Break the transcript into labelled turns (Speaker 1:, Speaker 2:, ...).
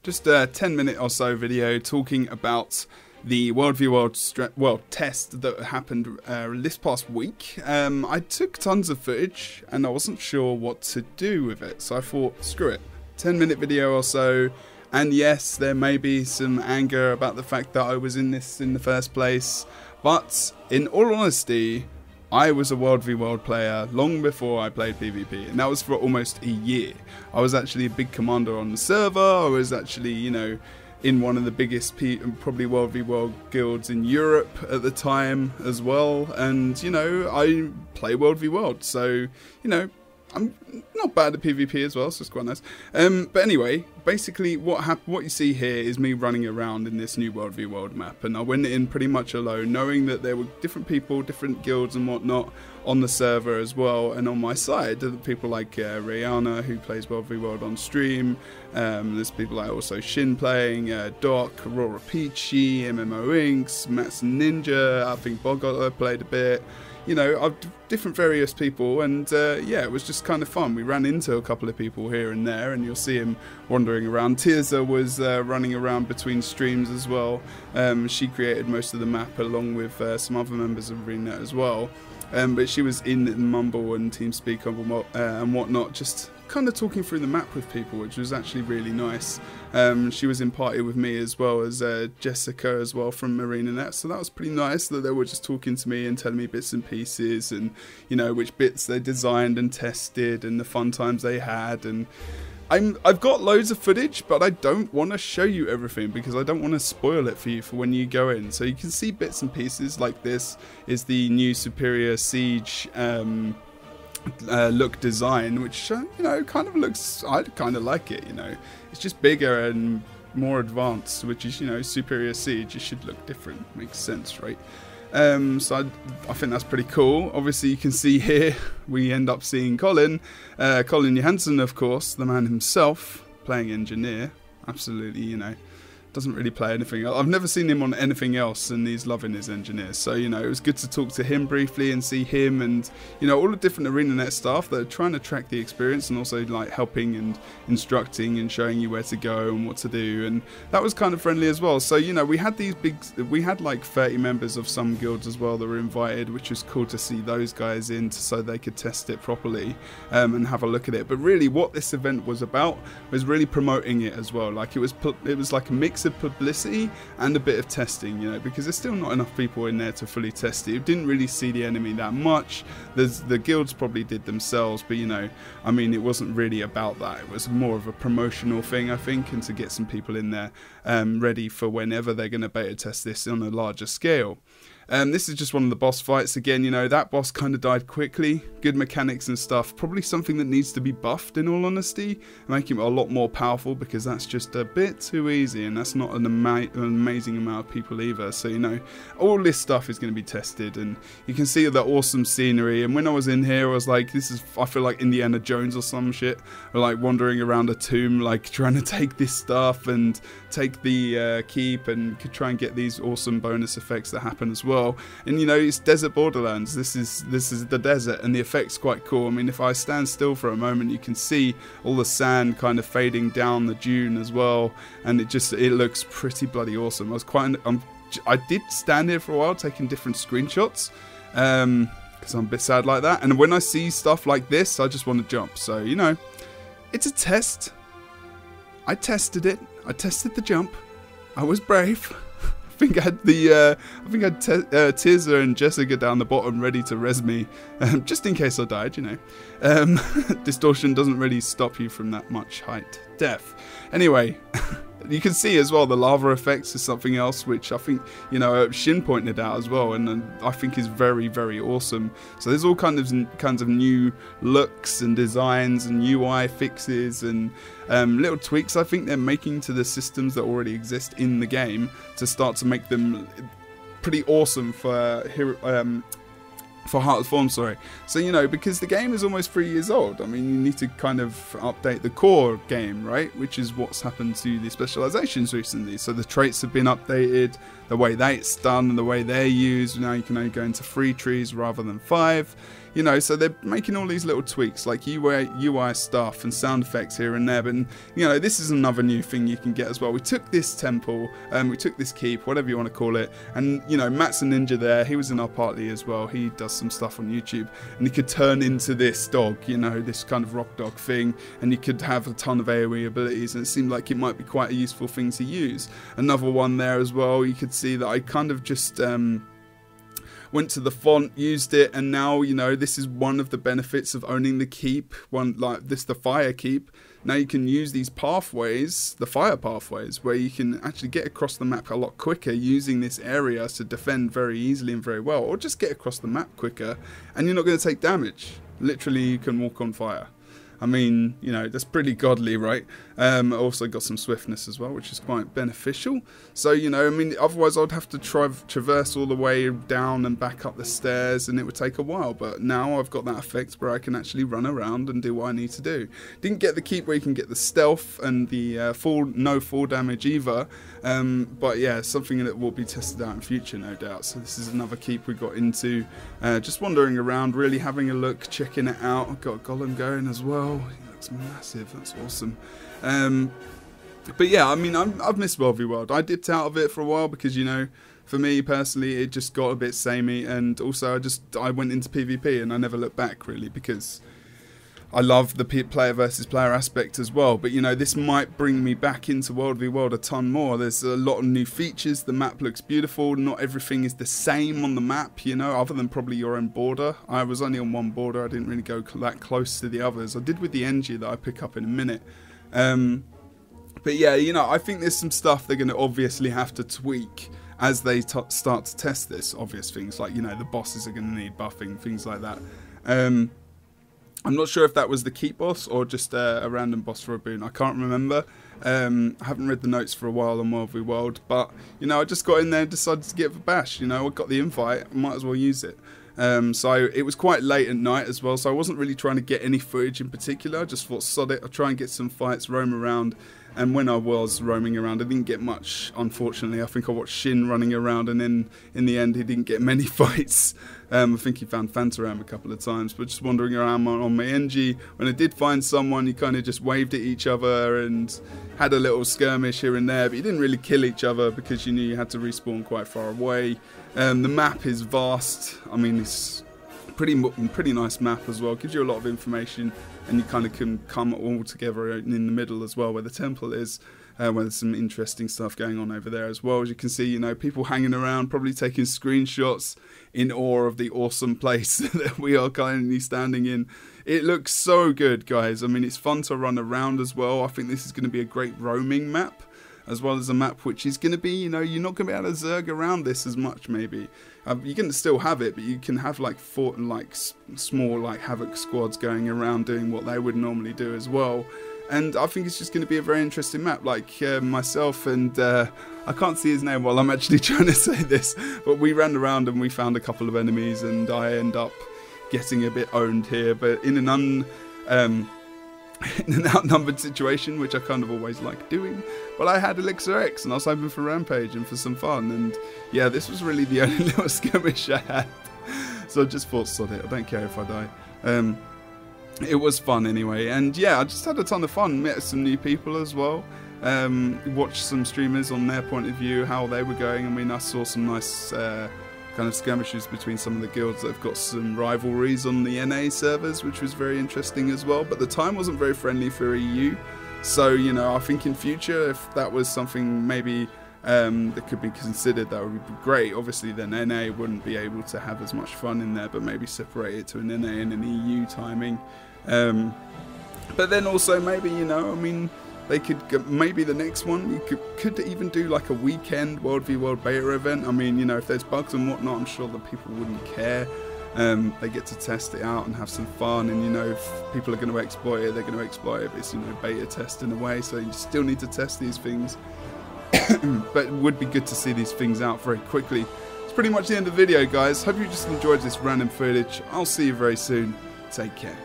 Speaker 1: Just a 10-minute or so video talking about the WvW World test that happened this past week. I took tons of footage and I wasn't sure what to do with it, so I thought, screw it. 10-minute video or so, and yes, there may be some anger about the fact that I was in this in the first place, but in all honesty, I was a WvW player long before I played PvP, and that was for almost a year. I was actually a big commander on the server. I was actually, you know, in one of the biggest probably WvW guilds in Europe at the time as well, and you know, I play WvW, so you know, I'm not bad at PvP as well, so it's quite nice. But anyway, basically what you see here is me running around in this new WvW map, and I went in pretty much alone, knowing that there were different people, different guilds and whatnot on the server as well, and on my side there are people like Rihanna, who plays WvW on stream. There's people like also Shin playing, Doc, Aurora Peachy, MMO Inks, Mats Ninja, I think Bogota played a bit. You know, different various people, and yeah, it was just kind of fun. We ran into a couple of people here and there, and you'll see him wandering around. Tirza was running around between streams as well. She created most of the map along with some other members of Arena as well. But she was in Mumble and TeamSpeak and whatnot, just kind of talking through the map with people, which was actually really nice. She was in party with me as well as Jessica as well from ArenaNet, so that was pretty nice that they were just talking to me and telling me bits and pieces, and you know, which bits they designed and tested and the fun times they had. And I've got loads of footage, but I don't want to show you everything because I don't want to spoil it for you for when you go in. So you can see bits and pieces. Like this is the new Superior Siege look design, which you know, kind of looks, I kind of like it. You know, it's just bigger and more advanced, which is, you know, Superior Siege. It should look different. Makes sense, right? So I think that's pretty cool. Obviously you can see here we end up seeing Colin Johansson, of course, the man himself, playing engineer. Absolutely, you know, doesn't really play anything else. I've never seen him on anything else, and he's loving his engineer. So, you know, it was good to talk to him briefly and see him and, you know, all the different ArenaNet staff that are trying to track the experience and also like helping and instructing and showing you where to go and what to do. And that was kind of friendly as well. So, you know, we had like 30 members of some guilds as well that were invited, which was cool to see those guys in so they could test it properly and have a look at it. But really what this event was about was really promoting it as well. Like it was like a mix of publicity and a bit of testing, you know, because there's still not enough people in there to fully test it. You didn't really see the enemy that much. The guilds probably did themselves, but you know, I mean, it wasn't really about that. It was more of a promotional thing, I think, and to get some people in there ready for whenever they're going to beta test this on a larger scale. This is just one of the boss fights. Again, you know, that boss kind of died quickly. Good mechanics and stuff. Probably something that needs to be buffed, in all honesty. Make him a lot more powerful, because that's just a bit too easy, and that's not an amazing amount of people either. So, you know, all this stuff is going to be tested, and you can see the awesome scenery. And when I was in here, I was like, I feel like Indiana Jones or some shit. Or like wandering around a tomb, like trying to take this stuff and take the keep and try and get these awesome bonus effects that happen as well. And you know, it's desert Borderlands. This is the desert, and the effect's quite cool. I mean, if I stand still for a moment, you can see all the sand kind of fading down the dune as well, and it looks pretty bloody awesome. I did stand here for a while taking different screenshots because I'm a bit sad like that, and when I see stuff like this, I just want to jump. So, you know, it's a test. I tested it. I tested the jump. I was brave. I think I had Tirza and Jessica down the bottom ready to res me, just in case I died, you know. Distortion doesn't really stop you from that much height depth. Anyway, you can see as well the lava effects is something else, which I think, you know, Shin pointed out as well, and I think is very, very awesome. So there's all kinds of new looks and designs and UI fixes and little tweaks I think they're making to the systems that already exist in the game to start to make them pretty awesome for Heart of Thorn, sorry. So, you know, because the game is almost 3 years old, I mean, you need to kind of update the core game, right? Which is what's happened to the specializations recently. So the traits have been updated, the way that's done and the way they're used. Now you can only go into 3 trees rather than 5. You know, so they're making all these little tweaks like UI stuff and sound effects here and there. But, you know, this is another new thing you can get as well. We took this temple, we took this keep, whatever you want to call it. And, you know, Matt's a ninja there. He was in our party as well. He does some stuff on YouTube. And he could turn into this dog, you know, this kind of rock dog thing. And you could have a ton of AoE abilities. And it seemed like it might be quite a useful thing to use. Another one there as well. You could see that I kind of just... went to the font, used it, and now, you know, this is one of the benefits of owning the keep, one like this, the fire keep. Now you can use these pathways, the fire pathways, where you can actually get across the map a lot quicker using this area to defend very easily and very well, or just get across the map quicker, and you're not going to take damage. Literally, you can walk on fire. I mean, you know, that's pretty godly, right? Also got some swiftness as well, which is quite beneficial. So, you know, I mean, otherwise I'd have to traverse all the way down and back up the stairs, and it would take a while. But now I've got that effect where I can actually run around and do what I need to do. Didn't get the keep where you can get the stealth and the no fall damage either. But yeah, something that will be tested out in future, no doubt. So this is another keep we got into. Just wandering around, really having a look, checking it out. I've got a golem going as well. He looks massive. That's awesome. But yeah, I mean, I've missed WvW World. I dipped out of it for a while because, you know, for me personally, it just got a bit samey, and also I went into PvP and I never looked back really because I love the player versus player aspect as well. But, you know, this might bring me back into WvW World a ton more. There's a lot of new features. The map looks beautiful. Not everything is the same on the map, you know, other than probably your own border. I was only on one border. I didn't really go that close to the others. I did with the NG that I pick up in a minute. But yeah, you know, I think there's some stuff they're going to obviously have to tweak as they start to test this. Obvious things like, you know, the bosses are going to need buffing, things like that. I'm not sure if that was the keep boss or just a random boss for a boon. I can't remember. I haven't read the notes for a while on WvW World, but, you know, I just got in there and decided to give a bash. You know, I got the invite, I might as well use it. So it was quite late at night as well, so I wasn't really trying to get any footage in particular. I just thought, sod it, I'll try and get some fights, roam around. And when I was roaming around, I didn't get much, unfortunately. I think I watched Shin running around, and then in the end, he didn't get many fights. I think he found Phantaram a couple of times, but just wandering around on my NG. When I did find someone, you kind of just waved at each other and had a little skirmish here and there, but you didn't really kill each other because you knew you had to respawn quite far away. The map is vast. I mean, it's pretty nice map as well. Gives you a lot of information, and you kind of can come all together in the middle as well, where the temple is, where there's some interesting stuff going on over there as well. As you can see, you know, people hanging around, probably taking screenshots in awe of the awesome place that we are currently standing in. It looks so good, guys. I mean, it's fun to run around as well. I think this is going to be a great roaming map, as well as a map which is going to be, you know, you're not going to be able to zerg around this as much, maybe. You can still have it, but you can have like small like Havoc squads going around doing what they would normally do as well. And I think it's just going to be a very interesting map. Like myself and I can't see his name while I'm actually trying to say this, but we ran around and we found a couple of enemies, and I end up getting a bit owned here, but in an outnumbered situation, which I kind of always like doing. But I had Elixir X, and I was hoping for Rampage and for some fun, and yeah, this was really the only little skirmish I had. So I just thought, sod it, I don't care if I die. It was fun anyway, and yeah, I just had a ton of fun, met some new people as well. Watched some streamers on their point of view, how they were going. I mean, I saw some nice kind of skirmishes between some of the guilds that have got some rivalries on the NA servers, which was very interesting as well. But the time wasn't very friendly for EU, so, you know, I think in future, if that was something maybe that could be considered, that would be great. Obviously then NA wouldn't be able to have as much fun in there, but maybe separate it to an NA and an EU timing. But then also maybe, you know, I mean, they could, maybe the next one, you could even do like a weekend WvW World beta event. I mean, you know, if there's bugs and whatnot, I'm sure that people wouldn't care. They get to test it out and have some fun, and, you know, if people are going to exploit it, they're going to exploit it. But it's, you know, beta test in a way, so you still need to test these things. But it would be good to see these things out very quickly. It's pretty much the end of the video, guys. Hope you just enjoyed this random footage. I'll see you very soon. Take care.